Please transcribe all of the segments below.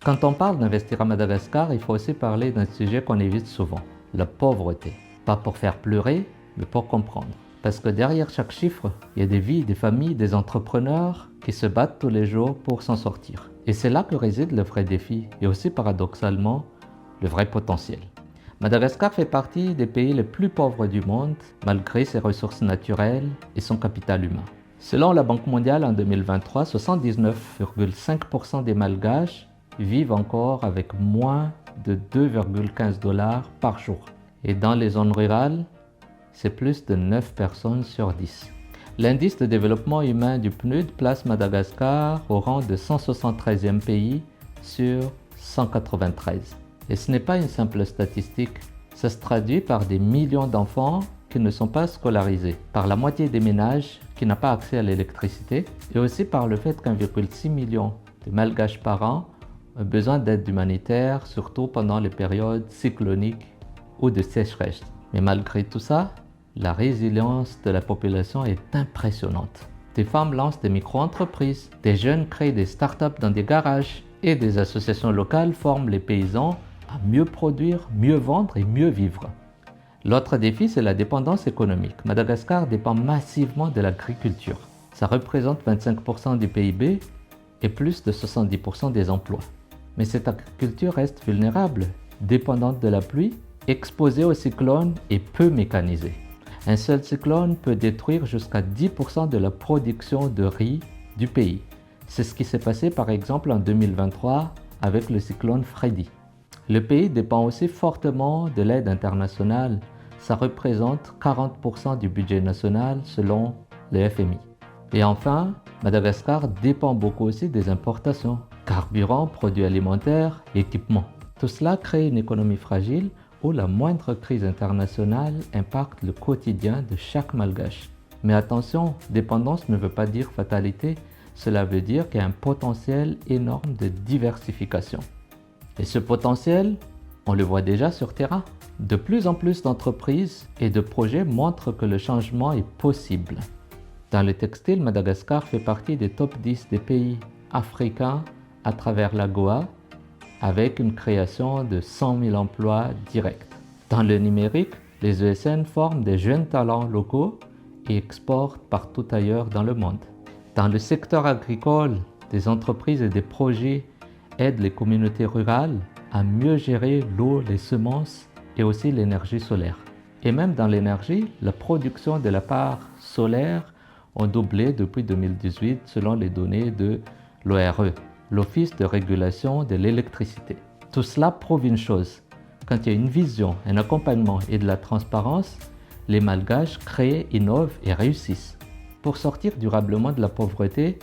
Quand on parle d'investir à Madagascar, il faut aussi parler d'un sujet qu'on évite souvent, la pauvreté. Pas pour faire pleurer, mais pour comprendre. Parce que derrière chaque chiffre, il y a des vies, des familles, des entrepreneurs qui se battent tous les jours pour s'en sortir. Et c'est là que réside le vrai défi et aussi paradoxalement le vrai potentiel. Madagascar fait partie des pays les plus pauvres du monde malgré ses ressources naturelles et son capital humain. Selon la Banque mondiale en 2023, 79,5% des Malgaches vivent encore avec moins de 2,15 $ par jour. Et dans les zones rurales, c'est plus de 9 personnes sur 10. L'indice de développement humain du PNUD place Madagascar au rang de 173e pays sur 193. Et ce n'est pas une simple statistique, ça se traduit par des millions d'enfants qui ne sont pas scolarisés, par la moitié des ménages qui n'ont pas accès à l'électricité, et aussi par le fait qu'1,6 million de Malgaches par an ont besoin d'aide humanitaire, surtout pendant les périodes cycloniques ou de sécheresse. Mais malgré tout ça, la résilience de la population est impressionnante. Des femmes lancent des micro-entreprises, des jeunes créent des startups dans des garages et des associations locales forment les paysans à mieux produire, mieux vendre et mieux vivre. L'autre défi, c'est la dépendance économique. Madagascar dépend massivement de l'agriculture. Ça représente 25% du PIB et plus de 70% des emplois. Mais cette agriculture reste vulnérable, dépendante de la pluie, exposée aux cyclones et peu mécanisée. Un seul cyclone peut détruire jusqu'à 10% de la production de riz du pays. C'est ce qui s'est passé par exemple en 2023 avec le cyclone Freddy. Le pays dépend aussi fortement de l'aide internationale. Ça représente 40% du budget national selon le FMI. Et enfin, Madagascar dépend beaucoup aussi des importations. Carburant, produits alimentaires, équipements. Tout cela crée une économie fragile où la moindre crise internationale impacte le quotidien de chaque Malgache. Mais attention, dépendance ne veut pas dire fatalité, cela veut dire qu'il y a un potentiel énorme de diversification. Et ce potentiel, on le voit déjà sur terrain. De plus en plus d'entreprises et de projets montrent que le changement est possible. Dans le textile, Madagascar fait partie des top 10 des pays africains à travers l'AGOA, avec une création de 100 000 emplois directs. Dans le numérique, les ESN forment des jeunes talents locaux et exportent partout ailleurs dans le monde. Dans le secteur agricole, des entreprises et des projets aident les communautés rurales à mieux gérer l'eau, les semences et aussi l'énergie solaire. Et même dans l'énergie, la production de la part solaire a doublé depuis 2018 selon les données de l'ORE, l'Office de régulation de l'électricité. Tout cela prouve une chose, quand il y a une vision, un accompagnement et de la transparence, les Malgaches créent, innovent et réussissent. Pour sortir durablement de la pauvreté,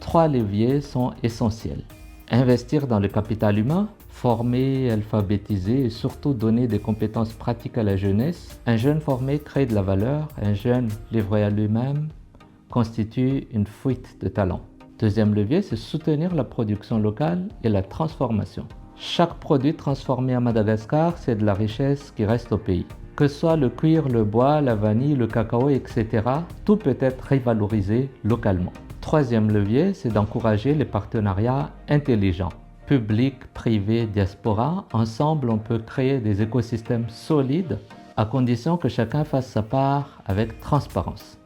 3 leviers sont essentiels. Investir dans le capital humain, former, alphabétiser et surtout donner des compétences pratiques à la jeunesse. Un jeune formé crée de la valeur, un jeune livré à lui-même constitue une fuite de talent. Deuxième levier, c'est soutenir la production locale et la transformation. Chaque produit transformé à Madagascar, c'est de la richesse qui reste au pays. Que ce soit le cuir, le bois, la vanille, le cacao, etc., tout peut être revalorisé localement. Troisième levier, c'est d'encourager les partenariats intelligents. Public, privé, diaspora, ensemble on peut créer des écosystèmes solides à condition que chacun fasse sa part avec transparence.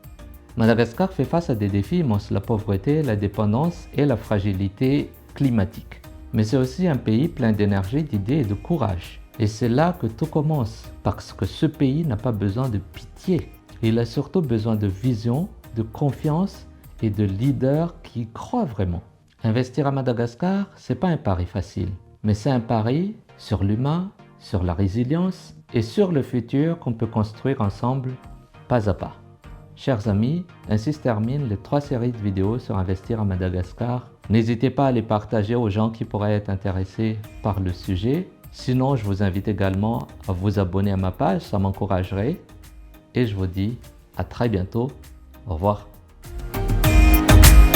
Madagascar fait face à des défis immenses, la pauvreté, la dépendance et la fragilité climatique. Mais c'est aussi un pays plein d'énergie, d'idées et de courage. Et c'est là que tout commence, parce que ce pays n'a pas besoin de pitié. Il a surtout besoin de vision, de confiance et de leaders qui y croient vraiment. Investir à Madagascar, c'est pas un pari facile, mais c'est un pari sur l'humain, sur la résilience et sur le futur qu'on peut construire ensemble, pas à pas. Chers amis, ainsi se terminent les 3 séries de vidéos sur investir à Madagascar. N'hésitez pas à les partager aux gens qui pourraient être intéressés par le sujet. Sinon, je vous invite également à vous abonner à ma page, ça m'encouragerait. Et je vous dis à très bientôt. Au revoir.